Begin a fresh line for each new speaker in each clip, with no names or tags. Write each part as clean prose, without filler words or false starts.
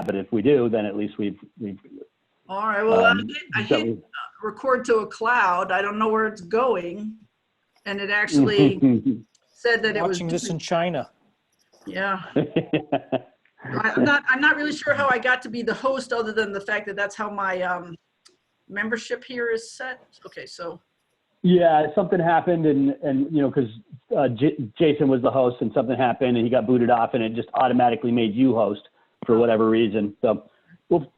but if we do, then at least we've
All right, well, I
so-
hit record to a cloud. I don't know where it's going. And it actually said that it was
Watching this in China.
Yeah. I'm not really sure how I got to be the host, other than the fact that that's how my membership here is set. Okay, so.
Yeah, something happened, and you know, because Jason was the host, and something happened, and he got booted off, and it just automatically made you host for whatever reason. So, well,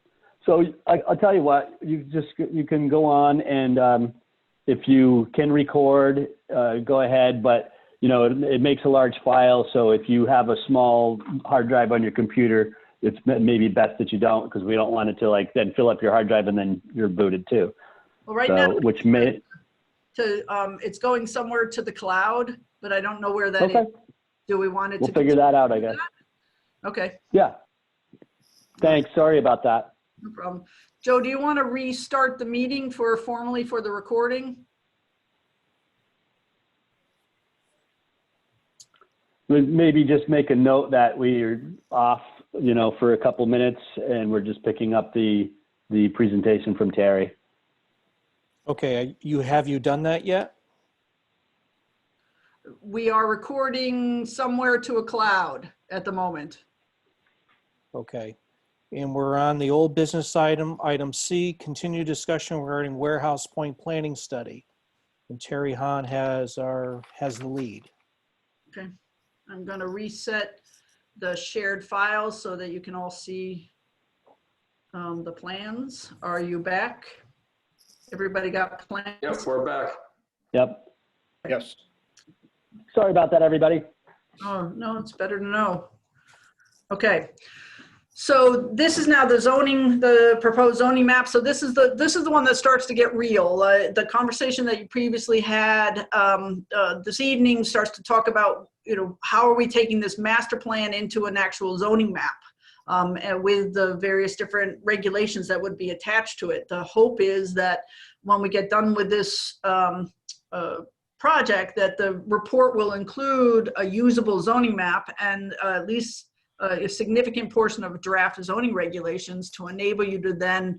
so I'll tell you what, you can go on, and if you can record, go ahead, but you know, it makes a large file, so if you have a small hard drive on your computer, it's maybe best that you don't, because we don't want it to like then fill up your hard drive and then you're booted too.
Well, right
so,
now,
which may
it's going somewhere to the cloud, but I don't know where that
okay.
is. Do we want it
We'll
to
figure that out, I guess.
Okay.
Yeah. Thanks. Sorry about that.
No problem. Joe, do you want to restart the meeting formally for the recording?
Maybe just make a note that we're off, you know, for a couple minutes, and we're just picking up the presentation from Terry.
Okay, have you done that yet?
We are recording somewhere to a cloud at the moment.
Okay. And we're on the old business item C, continue discussion regarding Warehouse Point planning study. And Terry Hahn has the lead.
Okay. I'm going to reset the shared files so that you can all see the plans. Are you back? Everybody got plans?
Yep, we're back.
Yep.
Yes.
Sorry about that, everybody.
Oh, no, it's better to know. Okay. So this is now the proposed zoning map. So this is the one that starts to get real. The conversation that you previously had this evening starts to talk about, you know, how are we taking this master plan into an actual zoning map, and with the various different regulations that would be attached to it. The hope is that when we get done with this project, that the report will include a usable zoning map and at least a significant portion of draft zoning regulations to enable you to then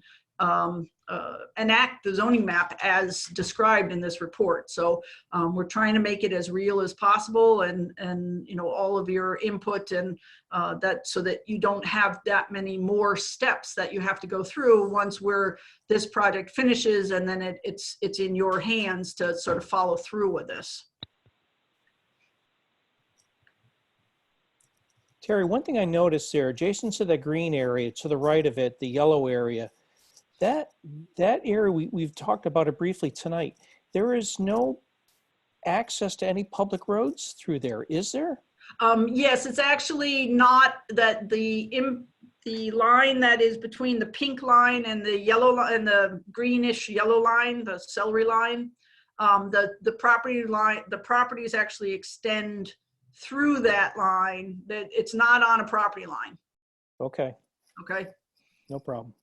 enact the zoning map as described in this report. So we're trying to make it as real as possible, and you know, all of your input, and that so that you don't have that many more steps that you have to go through once this project finishes, and then it's in your hands to sort of follow through with this.
Terry, one thing I noticed there, adjacent to the green area, to the right of it, the yellow area, that area, we've talked about it briefly tonight. There is no access to any public roads through there, is there?
Yes, it's actually not that the line that is between the pink line and the yellow line and the greenish yellow line, the celery line, the properties actually extend through that line. That it's not on a property line.
Okay.
Okay.
No problem.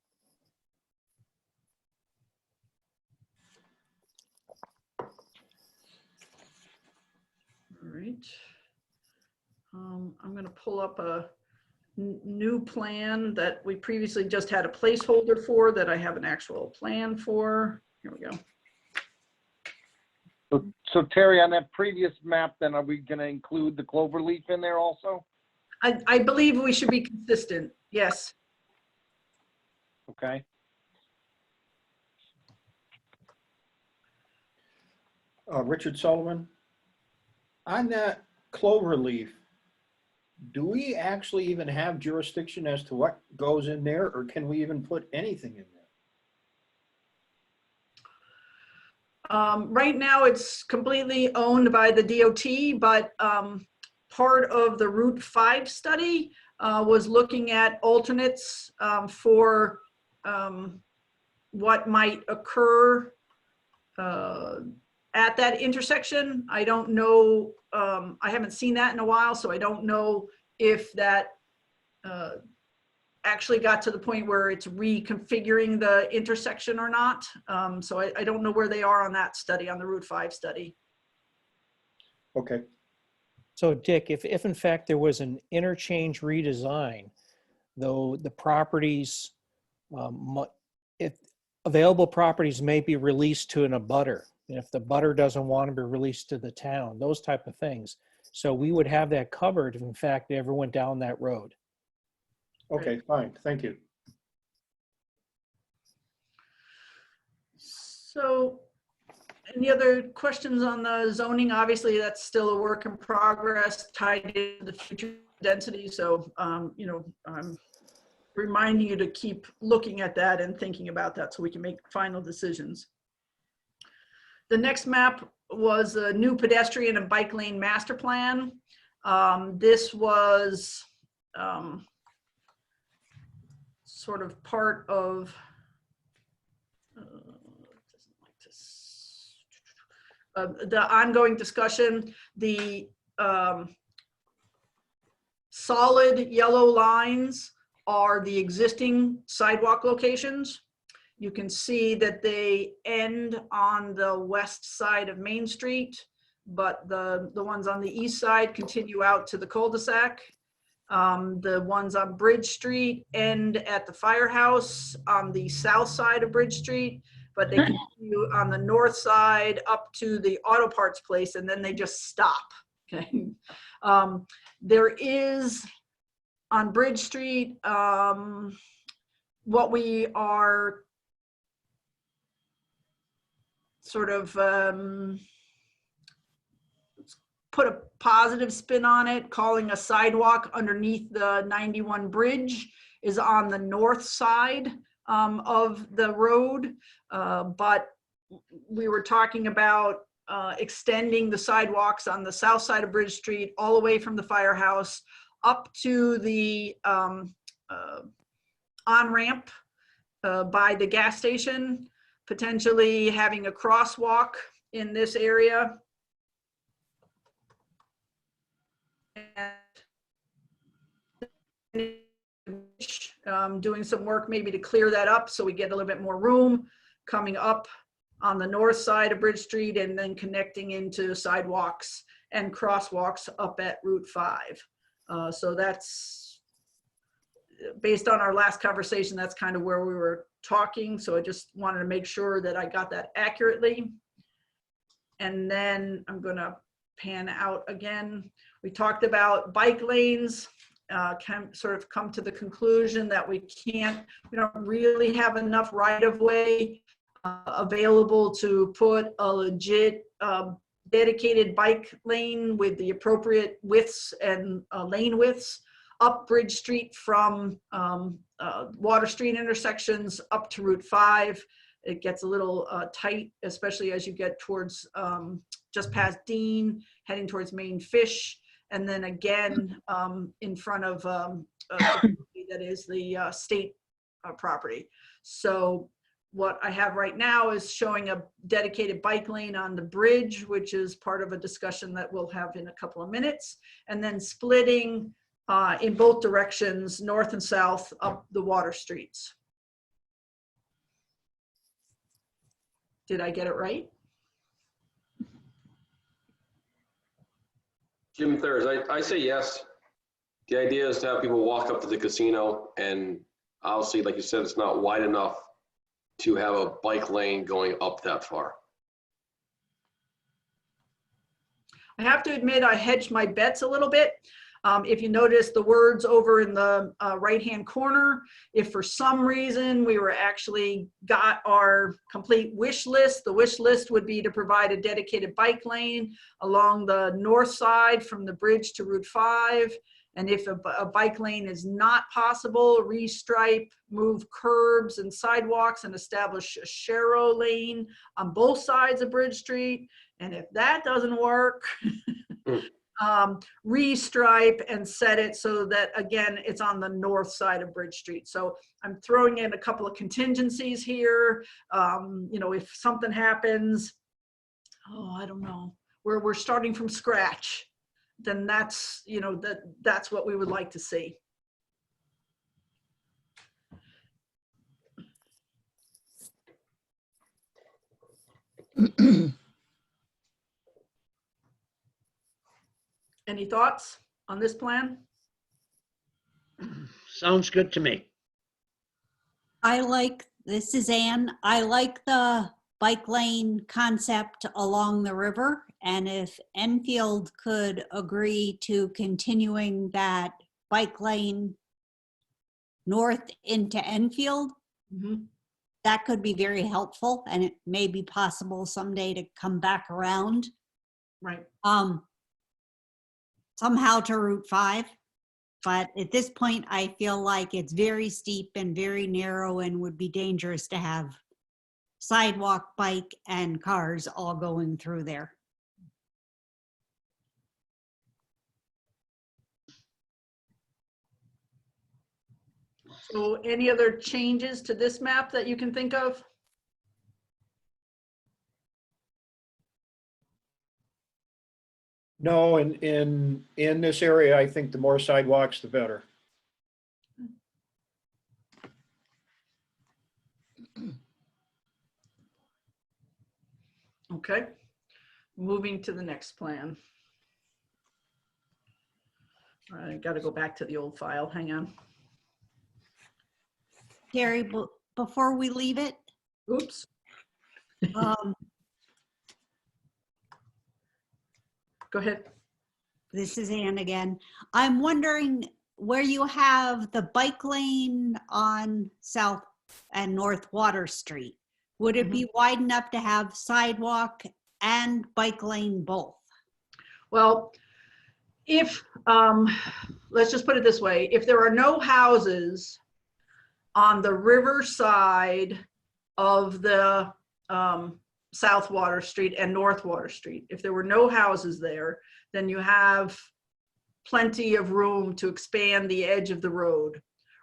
All right. I'm going to pull up a new plan that we previously just had a placeholder for, that I have an actual plan for. Here we go.
So Terry, on that previous map, then are we going to include the clover leaf in there also?
I believe we should be consistent. Yes.
Okay.
Richard Sullivan, on that clover leaf, do we actually even have jurisdiction as to what goes in there, or can we even put anything in there?
Right now, it's completely owned by the DOT, but part of the Route 5 study was looking at alternates for what might occur at that intersection. I don't know, I haven't seen that in a while, so I don't know if that actually got to the point where it's reconfiguring the intersection or not. So I don't know where they are on that study, on the Route 5 study.
Okay.
So Dick, if in fact there was an interchange redesign, though the properties, if available properties may be released to an abutter. And if the abutter doesn't want to be released to the town, those type of things. So we would have that covered if in fact they ever went down that road.
Okay, fine, thank you.
So any other questions on the zoning? Obviously, that's still a work in progress tied into the future density. So, you know, I'm reminding you to keep looking at that and thinking about that so we can make final decisions. The next map was a new pedestrian and bike lane master plan. This was sort of part of the ongoing discussion. The solid yellow lines are the existing sidewalk locations. You can see that they end on the west side of Main Street, but the ones on the east side continue out to the cul-de-sac. The ones on Bridge Street end at the firehouse on the south side of Bridge Street, but they continue on the north side up to the auto parts place, and then they just stop. Okay. There is on Bridge Street, what we are sort of put a positive spin on it, calling a sidewalk underneath the 91 bridge is on the north side of the road. But we were talking about extending the sidewalks on the south side of Bridge Street all the way from the firehouse up to the on-ramp by the gas station, potentially having a crosswalk in this area. And doing some work maybe to clear that up so we get a little bit more room coming up on the north side of Bridge Street and then connecting into sidewalks and crosswalks up at Route 5. So that's based on our last conversation, that's kind of where we were talking. So I just wanted to make sure that I got that accurately. And then I'm gonna pan out again. We talked about bike lanes, can sort of come to the conclusion that we don't really have enough right-of-way available to put a legit dedicated bike lane with the appropriate widths and lane widths up Bridge Street from Water Street intersections up to Route 5. It gets a little tight, especially as you get towards just past Dean, heading towards Main Fish, and then again in front of that is the state property. So what I have right now is showing a dedicated bike lane on the bridge, which is part of a discussion that we'll have in a couple of minutes, and then splitting in both directions, north and south, up the water streets. Did I get it right?
Jim Thurs, I say yes. The idea is to have people walk up to the casino, and obviously, like you said, it's not wide enough to have a bike lane going up that far.
I have to admit, I hedged my bets a little bit. If you notice the words over in the right-hand corner, if for some reason we were actually got our complete wish list, the wish list would be to provide a dedicated bike lane along the north side from the bridge to Route 5. And if a bike lane is not possible, restripe, move curbs and sidewalks and establish a Sharrow lane on both sides of Bridge Street. And if that doesn't work, restripe and set it so that, again, it's on the north side of Bridge Street. So I'm throwing in a couple of contingencies here. You know, if something happens, I don't know, we're starting from scratch, then that's, you know, that's what we would like to see. Any thoughts on this plan?
Sounds good to me.
This is Ann. I like the bike lane concept along the river. And if Enfield could agree to continuing that bike lane north into Enfield,
Mhm.
that could be very helpful. And it may be possible someday to come back around
Right.
somehow to Route 5. But at this point, I feel like it's very steep and very narrow and would be dangerous to have sidewalk, bike, and cars all going through there.
So any other changes to this map that you can think of?
No, in this area, I think the more sidewalks, the better.
Okay. Moving to the next plan. I got to go back to the old file. Hang on.
Terry, before we leave it,
Oops.
um,
Go ahead.
this is Ann again. I'm wondering where you have the bike lane on South and North Water Street. Would it be wide enough to have sidewalk and bike lane both?
Well, if, let's just put it this way, if there are no houses on the river side of the South Water Street and North Water Street, if there were no houses there, then you have plenty of room to expand the edge of the road.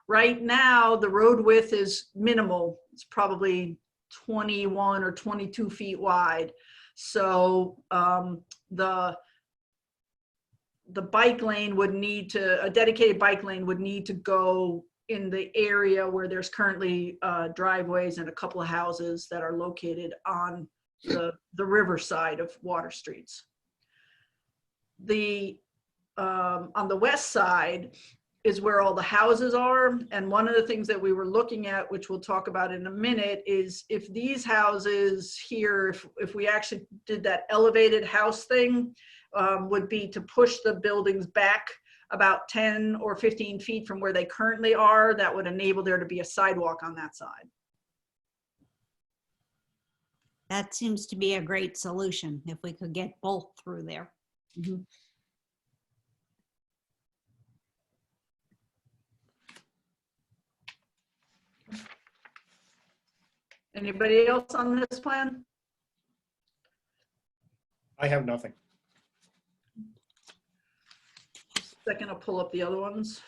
Right now, the road width is minimal. It's probably 21 or 22 feet wide. So the bike lane would need to, a dedicated bike lane would need to go in the area where there's currently driveways and a couple of houses that are located on the river side of Water Streets. On the west side is where all the houses are. And one of the things that we were looking at, which we'll talk about in a minute, is if these houses here, if we actually did that elevated house thing, would be to push the buildings back about 10 or 15 feet from where they currently are. That would enable there to be a sidewalk on that side.
That seems to be a great solution if we could get both through there.
Anybody else on this plan?
I have nothing.
Second, I'll pull up the other ones.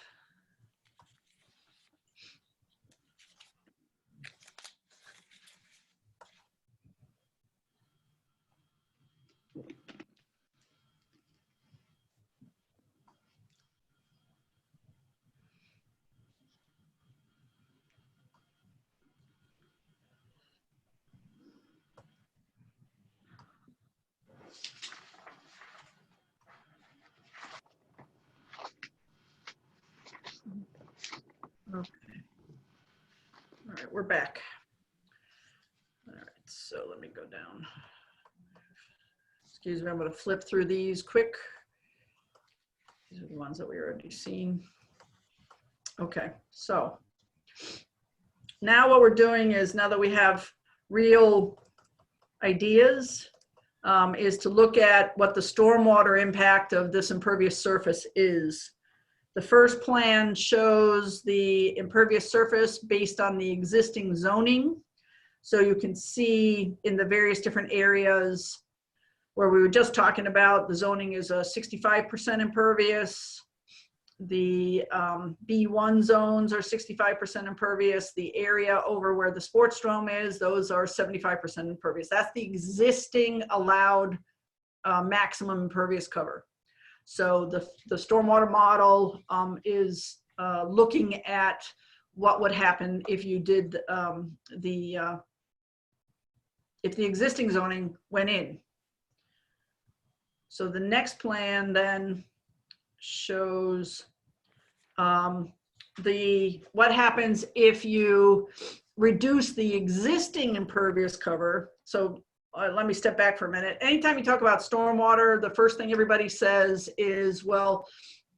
Okay. All right, we're back. All right, so let me go down. Excuse me, I'm going to flip through these quick. These are the ones that we already seen. Okay, so now what we're doing is, now that we have real ideas, is to look at what the stormwater impact of this impervious surface is. The first plan shows the impervious surface based on the existing zoning. So you can see in the various different areas where we were just talking about, the zoning is a 65% impervious. The B1 zones are 65% impervious. The area over where the sports dome is, those are 75% impervious. That's the existing allowed maximum impervious cover. So the stormwater model is looking at what would happen if you did if the existing zoning went in. So the next plan then shows what happens if you reduce the existing impervious cover. So let me step back for a minute. Anytime you talk about stormwater, the first thing everybody says is, well,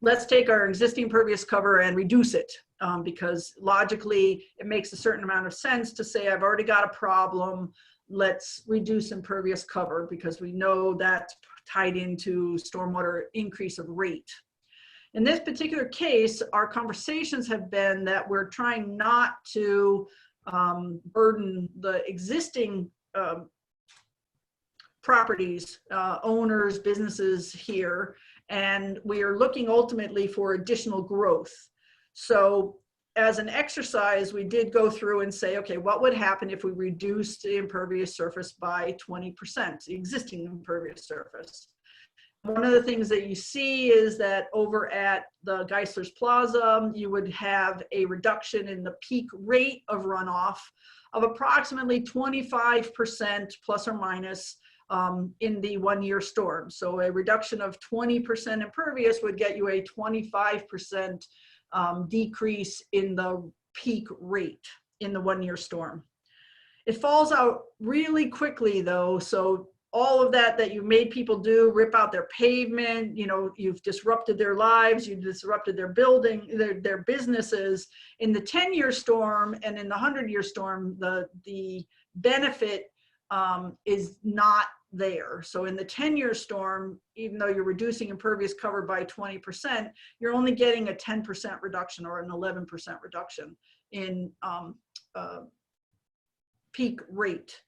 let's take our existing impervious cover and reduce it, because logically it makes a certain amount of sense to say, I've already got a problem, let's reduce impervious cover, because we know that's tied into stormwater increase of rate. In this particular case, our conversations have been that we're trying not to burden the existing properties, owners, businesses here, and we are looking ultimately for additional growth. So as an exercise, we did go through and say, okay, what would happen if we reduced the impervious surface by 20%, the existing impervious surface? One of the things that you see is that over at the Geisler's Plaza, you would have a reduction in the peak rate of runoff of approximately 25% plus or minus in the 1 year storm. So a reduction of 20% impervious would get you a 25% decrease in the peak rate in the 1 year storm. It falls out really quickly though. So all of that you made people do, rip out their pavement, you know, you've disrupted their lives, you've disrupted their building, their businesses. In the 10-year storm and in the 100-year storm, the benefit is not there. So in the 10-year storm, even though you're reducing impervious cover by 20%, you're only getting a 10% reduction or an 11% reduction in peak rate.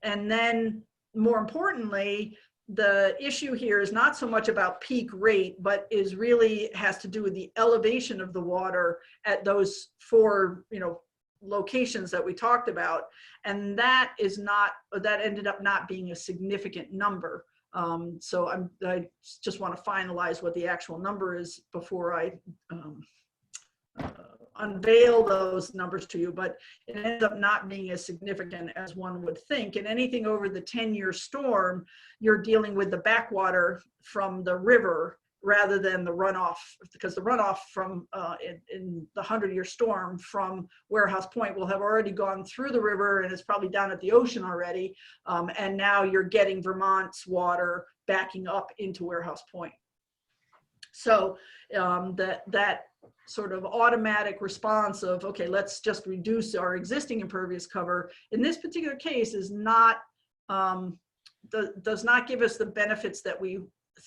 And then more importantly, the issue here is not so much about peak rate, but is really has to do with the elevation of the water at those 4, you know, locations that we talked about. And that ended up not being a significant number. So I just want to finalize what the actual number is before I unveil those numbers to you, but it ends up not being as significant as one would think. And anything over the 10-year storm, you're dealing with the backwater from the river rather than the runoff, because the runoff from in the 100-year storm from Warehouse Point will have already gone through the river and it's probably down at the ocean already. And now you're getting Vermont's water backing up into Warehouse Point. So that sort of automatic response of, okay, let's just reduce our existing impervious cover in this particular case is not, does not give us the benefits that we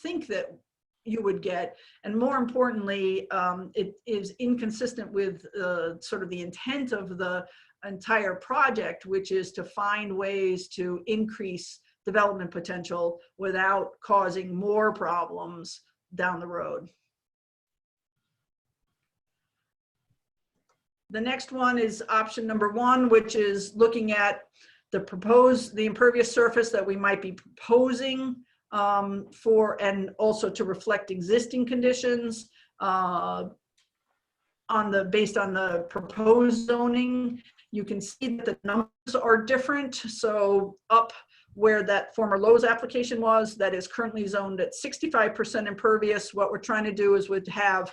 think that you would get. And more importantly, it is inconsistent with sort of the intent of the entire project, which is to find ways to increase development potential without causing more problems down the road. The next one is option number 1, which is looking at the impervious surface that we might be proposing and also to reflect existing conditions based on the proposed zoning. You can see that the numbers are different. So up where that former Lowe's application was, that is currently zoned at 65% impervious. What we're trying to do is would have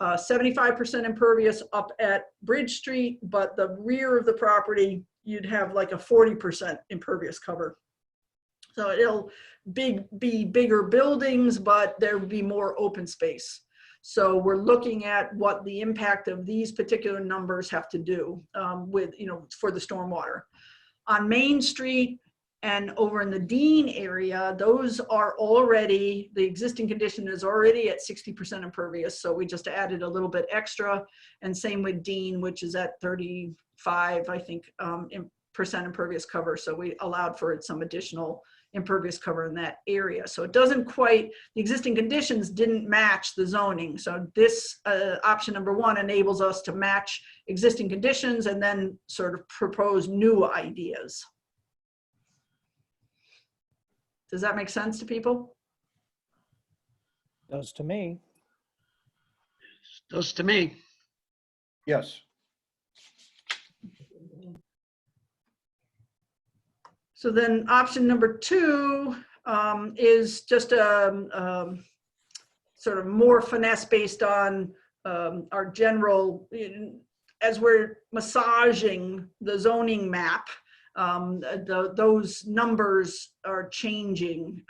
75% impervious up at Bridge Street, but the rear of the property, you'd have like a 40% impervious cover. So it'll be bigger buildings, but there will be more open space. So we're looking at what the impact of these particular numbers have to do with, you know, for the stormwater. On Main Street and over in the Dean area, those are already, the existing condition is already at 60% impervious. So we just added a little bit extra, and same with Dean, which is at 35, I think, percent impervious cover. So we allowed for some additional impervious cover in that area. So it doesn't quite, the existing conditions didn't match the zoning. So this option number 1 enables us to match existing conditions and then sort of propose new ideas. Does that make sense to people?
Does to me.
Does to me.
Yes.
So then option number 2 is just a sort of more finesse based on our general, as we're massaging the zoning map, those numbers are changing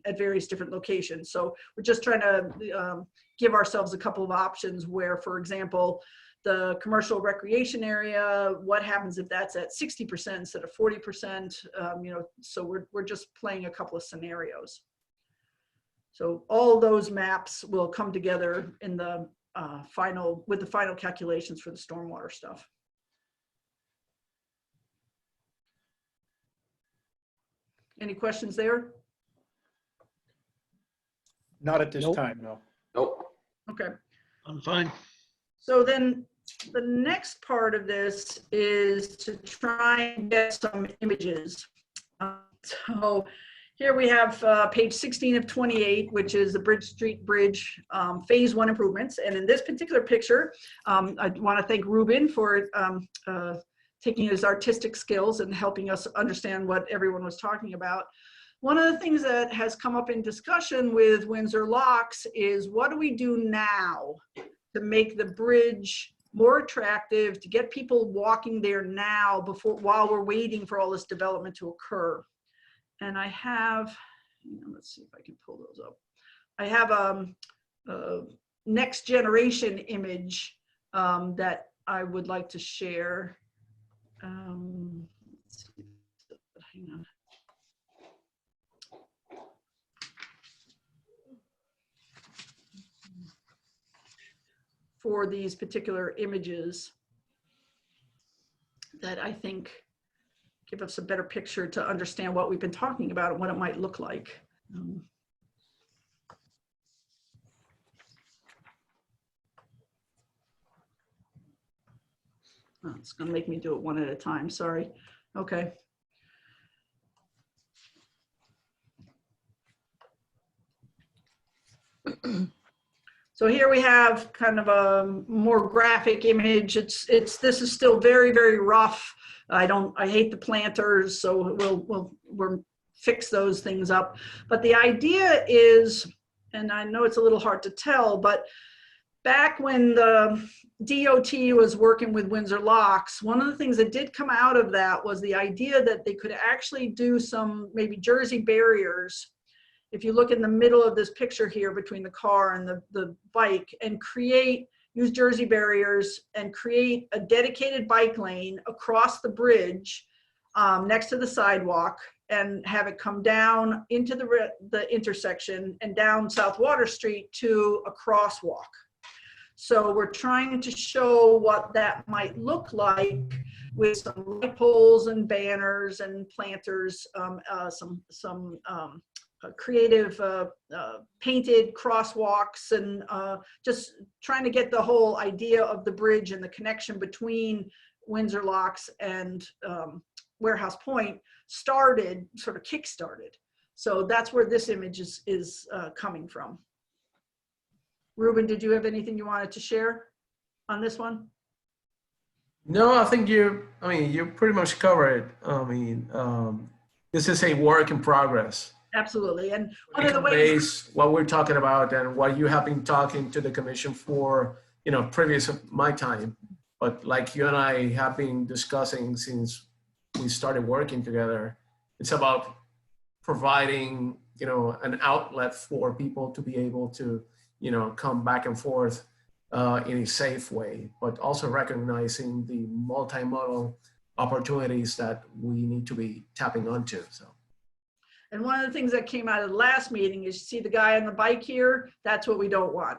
at various different locations. So we're just trying to give ourselves a couple of options where, for example, the commercial recreation area, what happens if that's at 60% instead of 40%? So we're just playing a couple of scenarios. So all those maps will come together in the with the final calculations for the stormwater stuff. Any questions there?
Not at this
Nope.
time, no.
Nope.
Okay.
I'm fine.
So then the next part of this is to try and get some images. So here we have page 16 of 28, which is the Bridge Street Bridge Phase 1 improvements. And in this particular picture, I want to thank Ruben for taking his artistic skills and helping us understand what everyone was talking about. One of the things that has come up in discussion with Windsor Locks is, what do we do now to make the bridge more attractive, to get people walking there now while we're waiting for all this development to occur? And I have, let's see if I can pull those up. I have a next generation image that I would like to share. Let's see, hang on. For these particular images that I think give us a better picture to understand what we've been talking about and what it might look like. Oh, it's going to make me do it one at a time. Sorry. Okay. So here we have kind of a more graphic image. This is still very, very rough. I hate the planters, so we'll fix those things up. But the idea is, and I know it's a little hard to tell, but back when the DOT was working with Windsor Locks, one of the things that did come out of that was the idea that they could actually do some maybe Jersey barriers. If you look in the middle of this picture here between the car and the bike, and use Jersey barriers and create a dedicated bike lane across the bridge next to the sidewalk, and have it come down into the intersection and down South Water Street to a crosswalk. So we're trying to show what that might look like with some light poles and banners and planters, some creative painted crosswalks, and just trying to get the whole idea of the bridge and the connection between Windsor Locks and Warehouse Point sort of kick-started. So that's where this image is coming from. Ruben, did you have anything you wanted to share on this one?
No, I think you pretty much covered it. This is a work in progress.
Absolutely. And one
It
of the ways,
conveys what we're talking about and what you have been talking to the commission for, previous of my time. But like you and I have been discussing since we started working together, it's about providing, an outlet for people to be able to, come back and forth in a safe way, but also recognizing the multimodal opportunities that we need to be tapping onto. So.
and one of the things that came out of the last meeting is, you see the guy on the bike here? That's what we don't want.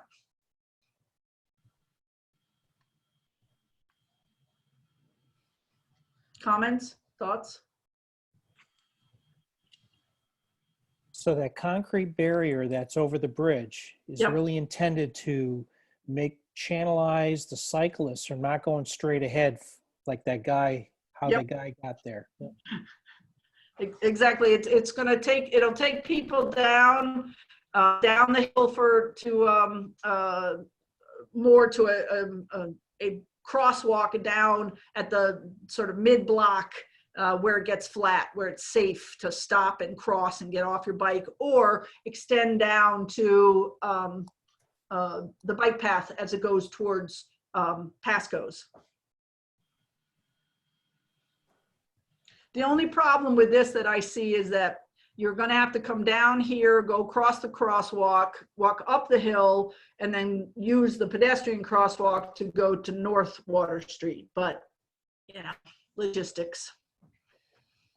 Comments, thoughts?
So that concrete barrier that's over the bridge is
Yep.
really intended to channelize the cyclists from not going straight ahead like that guy, how
Yep.
the guy got there. Yep.
Exactly. It'll take people down the hill more to a crosswalk down at the sort of mid block where it gets flat, where it's safe to stop and cross and get off your bike, or extend down to the bike path as it goes towards Pasco's. The only problem with this that I see is that you're going to have to come down here, go across the crosswalk, walk up the hill, and then use the pedestrian crosswalk to go to North Water Street. But, you know, logistics.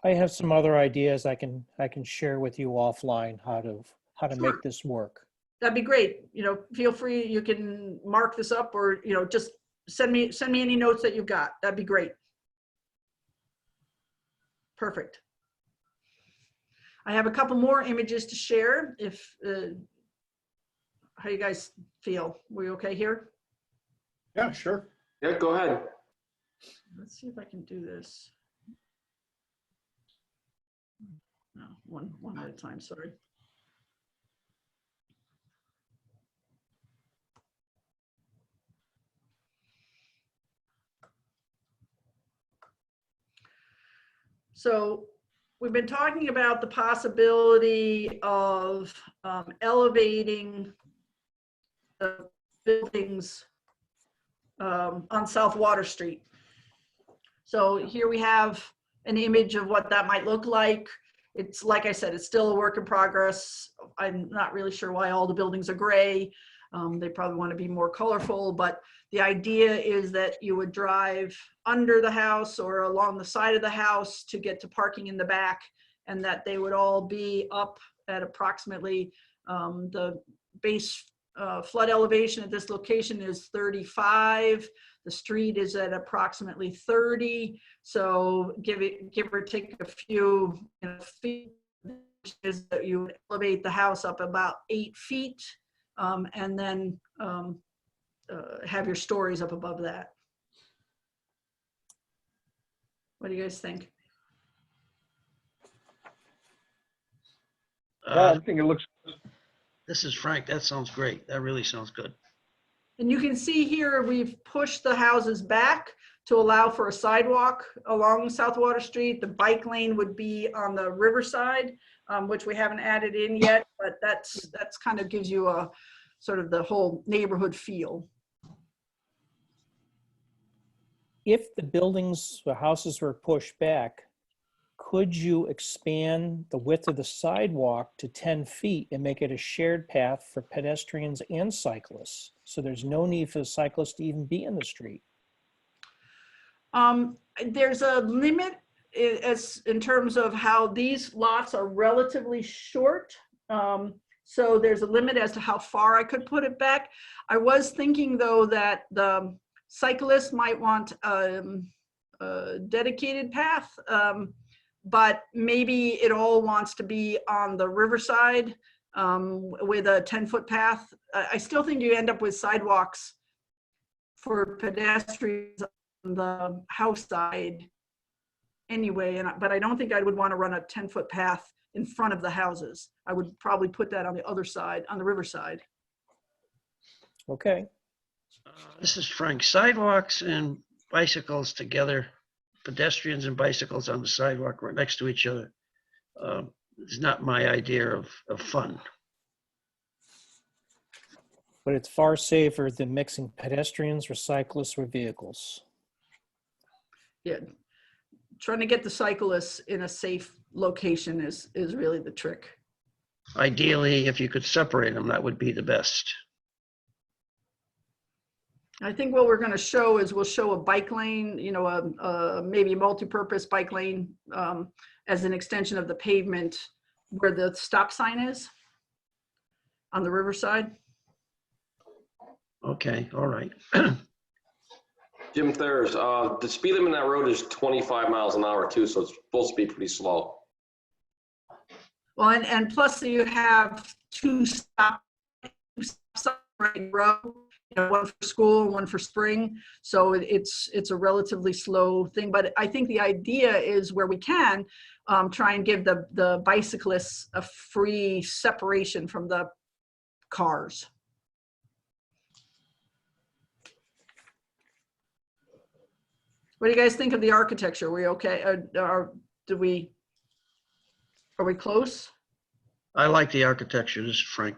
I have some other ideas I can share with you offline how to
Sure.
make this work.
That'd be great. You know, feel free, you can mark this up or, you know, just send me any notes that you've got. That'd be great. Perfect. I have a couple more images to share if, how you guys feel? We okay here?
Yeah, sure.
Yeah, go ahead.
Let's see if I can do this. No, one at a time, sorry. So we've been talking about the possibility of elevating the buildings on South Water Street. So here we have an image of what that might look like. It's, like I said, it's still a work in progress. I'm not really sure why all the buildings are gray. They probably want to be more colorful, but the idea is that you would drive under the house or along the side of the house to get to parking in the back, and that they would all be up at approximately the base flood elevation at this location is 35. The street is at approximately 30. So give or take a few feet, is that you would elevate the house up about 8 feet, and then have your stories up above that. What do you guys think?
Yeah, I think it looks,
This is Frank. That sounds great. That really sounds good.
And you can see here, we've pushed the houses back to allow for a sidewalk along South Water Street. The bike lane would be on the riverside, which we haven't added in yet, but that's kind of gives you a sort of the whole neighborhood feel.
If the buildings, the houses were pushed back, could you expand the width of the sidewalk to 10 feet and make it a shared path for pedestrians and cyclists? So there's no need for the cyclists to even be in the street.
There's a limit as in terms of how these lots are relatively short. So there's a limit as to how far I could put it back. I was thinking though that the cyclists might want a dedicated path, but maybe it all wants to be on the riverside with a 10-foot path. I still think you end up with sidewalks for pedestrians on the house side anyway, but I don't think I would want to run a 10-foot path in front of the houses. I would probably put that on the other side, on the riverside.
Okay.
This is Frank. Sidewalks and bicycles together, pedestrians and bicycles on the sidewalk right next to each other, is not my idea of fun.
But it's far safer than mixing pedestrians or cyclists with vehicles.
Yeah, trying to get the cyclists in a safe location is really the trick.
Ideally, if you could separate them, that would be the best.
I think what we're going to show is we'll show a bike lane, you know, maybe a multi-purpose bike lane as an extension of the pavement where the stop sign is on the riverside.
Okay, all right.
Jim Thurs, the speed limit on that road is 25 miles an hour too, so it's supposed to be pretty slow.
Well, and plus you have two stop signs right in a row, you know, one for school and one for spring. So it's a relatively slow thing. But I think the idea is where we can try and give the bicyclists a free separation from the cars. What do you guys think of the architecture? Are we okay? Are we close?
I like the architecture. This is Frank.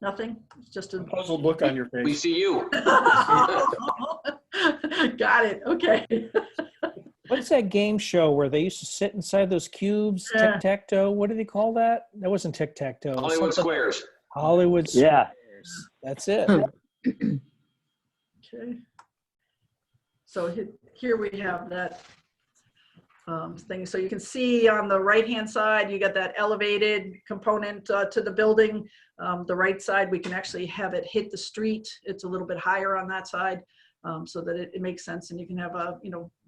Nothing? It's just a.
Puzzled look on your
We
face.
see you.
Got it. Okay.
What's that game show where they used to sit inside those cubes?
Yeah.
Tic-tac-toe? What do they call that? That wasn't tic-tac-toe. It was
Hollywood
something-
Squares.
Hollywood
Yeah.
Squares. That's it.
Okay. So here we have that thing. So you can see on the right-hand side, you got that elevated component to the building. The right side, we can actually have it hit the street. It's a little bit higher on that side, so that it makes sense, and you can have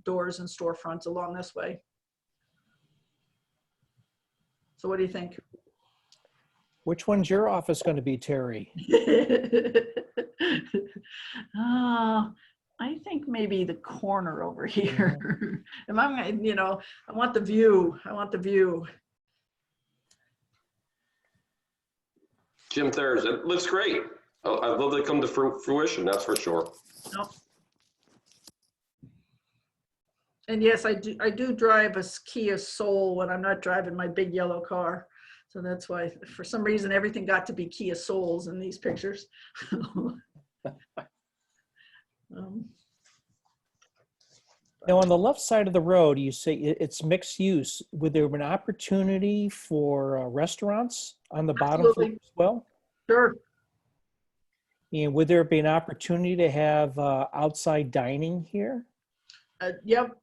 doors and storefronts along this way. So what do you think?
Which one's your office going to be, Terry?
I think maybe the corner over here. And I want the view. I want the view.
Jim Thurs, it looks great. I'd love to come to fruition, that's for sure.
Nope. And yes, I do drive a Kia Soul when I'm not driving my big yellow car. So that's why, for some reason, everything got to be Kia Souls in these pictures.
Now, on the left side of the road, you say it's mixed use. Would there be an opportunity for restaurants on the bottom floor
Absolutely.
as well?
Sure.
And would there be an opportunity to have outside dining here?
Yep.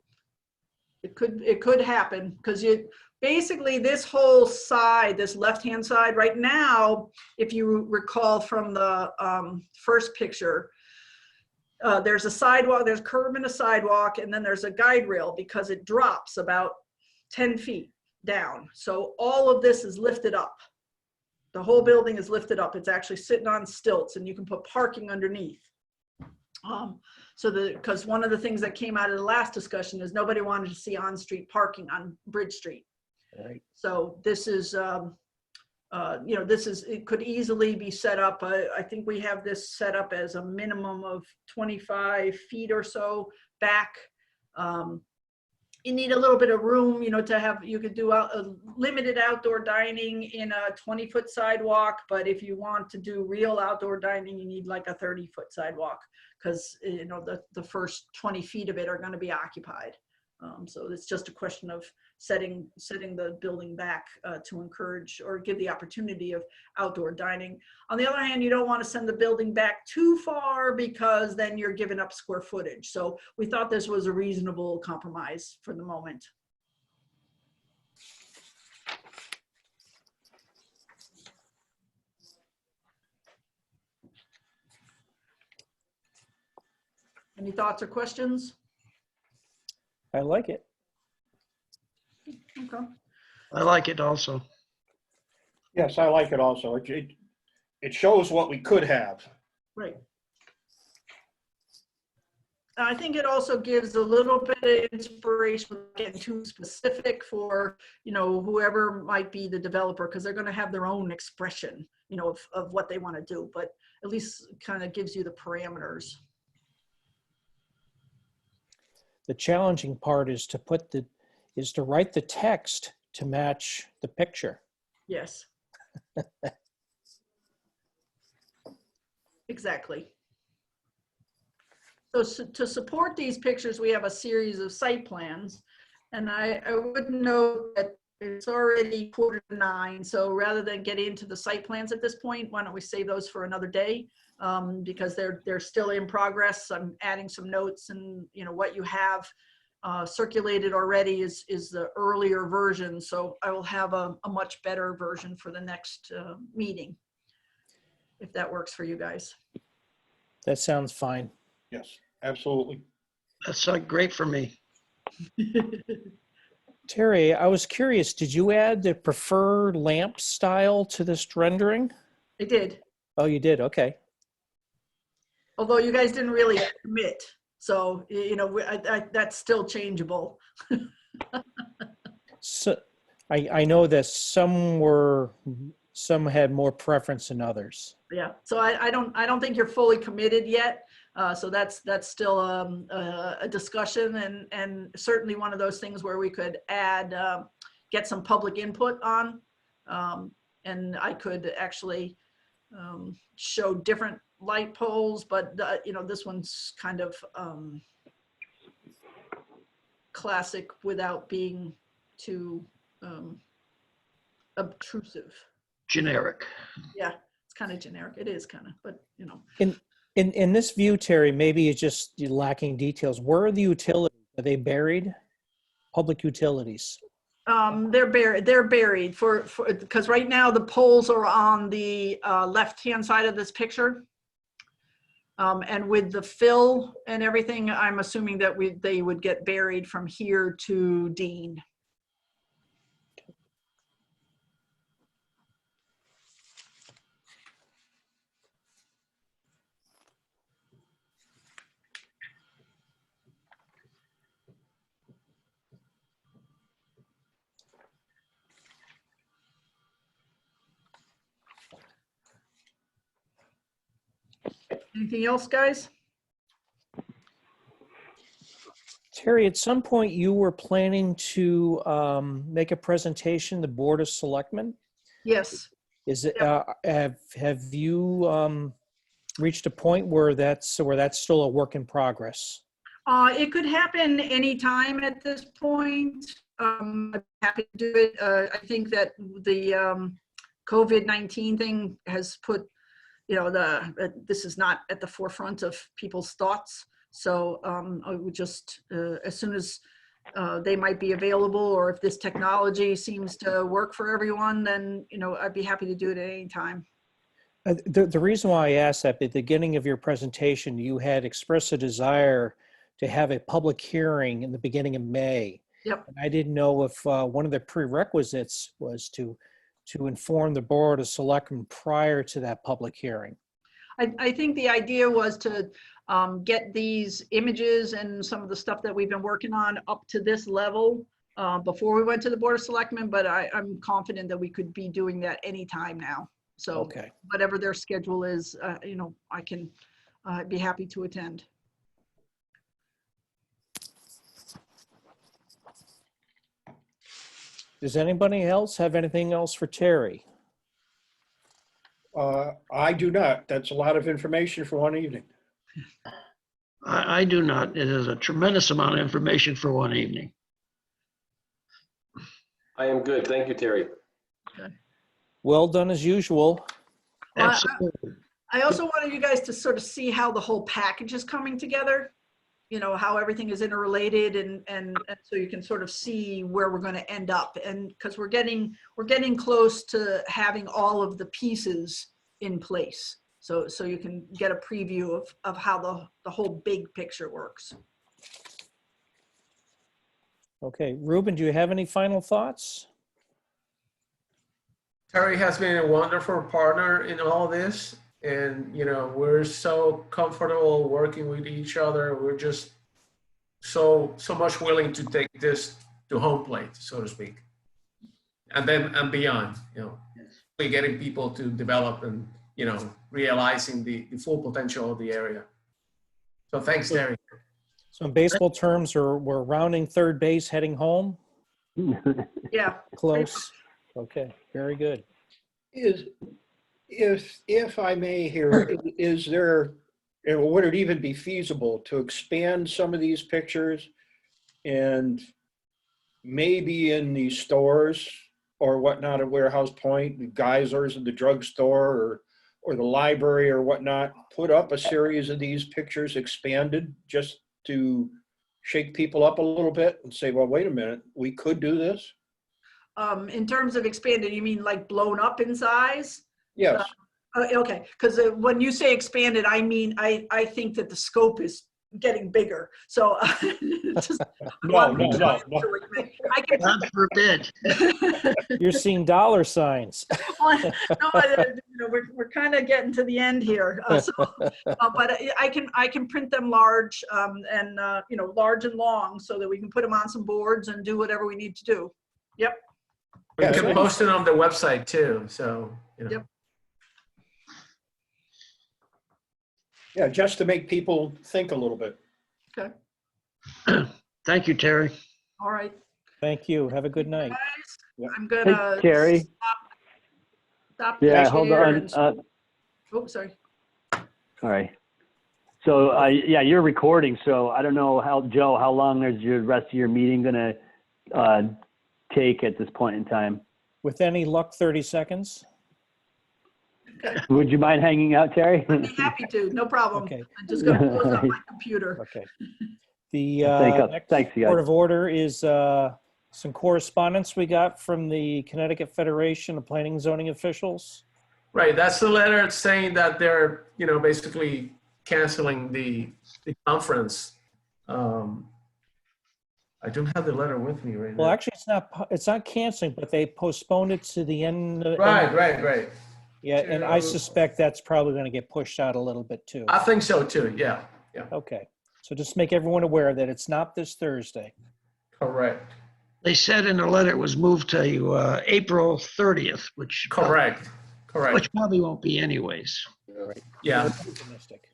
It could happen because basically this whole side, this left-hand side right now, if you recall from the first picture, there's a sidewalk, there's curb and a sidewalk, and then there's a guide rail because it drops about 10 feet down. So all of this is lifted up. The whole building is lifted up. It's actually sitting on stilts, and you can put parking underneath. Because one of the things that came out of the last discussion is nobody wanted to see on-street parking on Bridge Street.
Right.
So this is, it could easily be set up. I think we have this set up as a minimum of 25 feet or so back. You need a little bit of room, to have, you could do a limited outdoor dining in a 20-foot sidewalk. But if you want to do real outdoor dining, you need like a 30-foot sidewalk because, the first 20 feet of it are going to be occupied. So it's just a question of setting the building back to encourage or give the opportunity of outdoor dining. On the other hand, you don't want to send the building back too far because then you're giving up square footage. So we thought this was a reasonable compromise for the moment. Any thoughts or questions?
I like it.
Okay.
I like it also.
Yes, I like it also. It shows what we could have.
Right. I think it also gives a little bit of inspiration without getting too specific for, whoever might be the developer, because they're going to have their own expression, of what they want to do, but at least kind of gives you the parameters.
The challenging part is to write the text to match the picture.
Yes. Exactly. So to support these pictures, we have a series of site plans. And I would note that it's already 8:45. So rather than get into the site plans at this point, why don't we save those for another day? Because they're still in progress. I'm adding some notes, and what you have circulated already is the earlier version. So I will have a much better version for the next meeting, if that works for you guys.
That sounds fine.
Yes, absolutely.
That's great for me.
Terry, I was curious, did you add the preferred lamp style to this rendering?
I did,
Oh, you did? Okay.
although you guys didn't really commit. So, that's still changeable.
So I know that some had more preference than others.
Yeah. So I don't think you're fully committed yet. So that's still a discussion, and certainly one of those things where we could add, get some public input on. And I could actually show different light poles, but this one's kind of classic without being too obtrusive.
Generic.
Yeah, it's kind of generic. It is kind of, but
In this view, Terry, maybe it's just lacking details. Where are the utilities? Are they buried? Public utilities?
they're buried for because right now the poles are on the left-hand side of this picture. And with the fill and everything, I'm assuming that they would get buried from here to Dean. Anything else, guys?
Terry, at some point you were planning to make a presentation to the Board of Selectmen.
Yes.
Is it, have you reached a point where that's still a work in progress?
It could happen anytime at this point. I'm happy to do it. I think that the COVID-19 thing has put, this is not at the forefront of people's thoughts. So I would just, as soon as they might be available, or if this technology seems to work for everyone, then, I'd be happy to do it at any time.
The reason why I asked that, at the beginning of your presentation, you had expressed a desire to have a public hearing in the beginning of May.
Yep.
And I didn't know if one of the prerequisites was to inform the Board of Selectmen prior to that public hearing.
I think the idea was to get these images and some of the stuff that we've been working on up to this level before we went to the Board of Selectmen, but I'm confident that we could be doing that anytime now. So
Okay.
Whatever their schedule is, I can be happy to attend.
Does anybody else have anything else for Terry?
I do not. That's a lot of information for one evening.
I do not. It is a tremendous amount of information for one evening.
I am good. Thank you, Terry.
Well done as usual.
Well,
Absolutely.
I also wanted you guys to sort of see how the whole package is coming together, how everything is interrelated, and so you can sort of see where we're going to end up. And because we're getting close to having all of the pieces in place. So you can get a preview of how the whole big picture works.
Okay, Ruben, do you have any final thoughts?
Terry has been a wonderful partner in all this. And, we're so comfortable working with each other. We're just so much willing to take this to home plate, so to speak. And beyond, we're getting people to develop and, realizing the full potential of the area. So thanks, Terry.
So in baseball terms, we're rounding third base, heading home?
Yeah.
Close. Okay, very good.
If I may here, is there, would it even be feasible to expand some of these pictures and maybe in the stores or whatnot at Warehouse Point, the Geysers at the drugstore or the library or whatnot, put up a series of these pictures expanded just to shake people up a little bit and say, well, wait a minute, we could do this?
In terms of expanded, you mean like blown up in size?
Yes.
Okay, because when you say expanded, I mean, I think that the scope is getting bigger. So just,
No.
I can,
God forbid.
You're seeing dollar signs.
we're kind of getting to the end here. But I can print them large and large and long so that we can put them on some boards and do whatever we need to do. Yep.
We can post it on the website too. So,
Yep.
Yeah, just to make people think a little bit.
Okay.
Thank you, Terry.
All right.
Thank you. Have a good night.
Guys, I'm gonna
Hey, Terry.
stop
Yeah,
the
hold
share
on.
and- Oh, sorry.
Sorry. So, yeah, you're recording, so I don't know Joe, how long is your rest of your meeting gonna take at this point in time?
With any luck, 30 seconds.
Would you mind hanging out, Terry?
I'd be happy to, no problem.
Okay.
I'm just gonna close out my computer.
Okay. The next
Thanks, you
Port
guys.
of order is some correspondence we got from the Connecticut Federation of Planning and Zoning Officials.
Right, that's the letter saying that they're, basically canceling the conference. I don't have the letter with me right now.
Well, actually, it's not canceling, but they postponed it to the end.
Right.
Yeah, and I suspect that's probably going to get pushed out a little bit too.
I think so too, yeah,
Okay, so just make everyone aware that it's not this Thursday.
correct,
They said in the letter it was moved to April 30th, which
correct.
probably won't be anyways.
Yeah,
We're optimistic.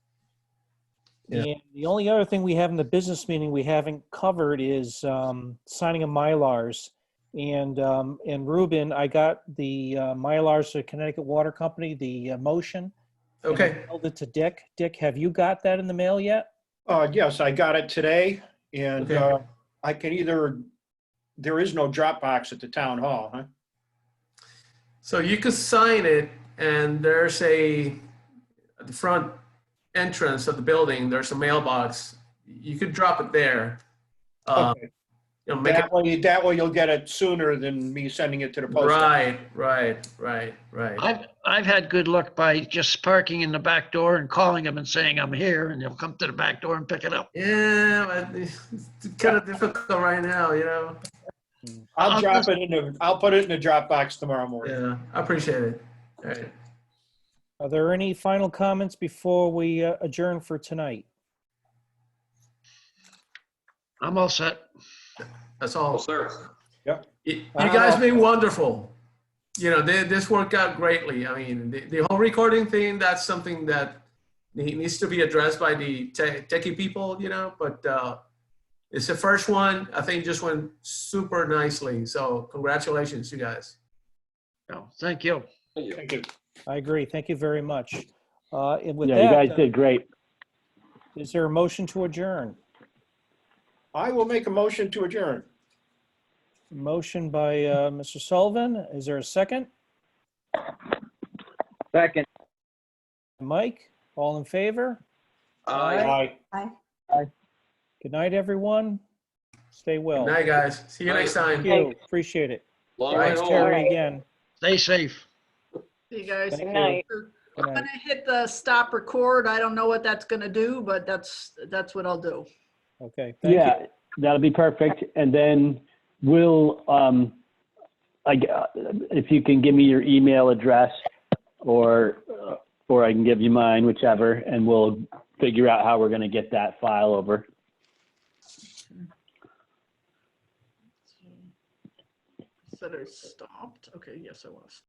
Yeah.
And the only other thing we have in the business meeting we haven't covered is signing of Mylars. And Ruben, I got the Mylars to Connecticut Water Company, the motion. and I
okay,
mailed it to Dick. Dick, have you got that in the mail yet?
Yes, I got it today, and
Okay.
I can either, there is no Dropbox at the town hall, huh?
so you could sign it and there's at the front entrance of the building, there's a mailbox. You could drop it there.
Okay.
Make it,
That way you'll get it sooner than me sending it to the post office.
right.
I've had good luck by just parking in the back door and calling them and saying I'm here, and they'll come to the back door and pick it up.
Yeah, but it's kind of difficult right now,
I'll put it in the Dropbox tomorrow morning.
Yeah, I appreciate it. All right.
Are there any final comments before we adjourn for tonight?
I'm all set.
That's
Oh,
all.
sir.
You guys been wonderful. This worked out greatly. I mean, the whole recording thing, that's something that needs to be addressed by the techie people, but it's the first one. I think just went super nicely. So congratulations, you guys.
No, thank you.
Thank you.
Thank you.
I agree. Thank you very much. And with
Yeah, you guys
that,
did great.
is there a motion to adjourn?
I will make a motion to adjourn.
Motion by Mr. Sullivan. Is there a second?
Second.
Mike, all in favor?
Aye.
Aye.
Good night, everyone. Stay well.
Good night, guys. See you next time.
Thank you. Appreciate it.
Long way
Thanks,
home.
Terry, again.
Stay safe.
See you guys.
Thank you.
I'm
Good night.
gonna hit the stop record. I don't know what that's gonna do, but that's what I'll do.
Okay, thank you.
Yeah, that'll be perfect. And then we'll, if you can give me your email address or I can give you mine, whichever, and we'll figure out how we're going to get that file over.
Said I stopped. Okay, yes, I was.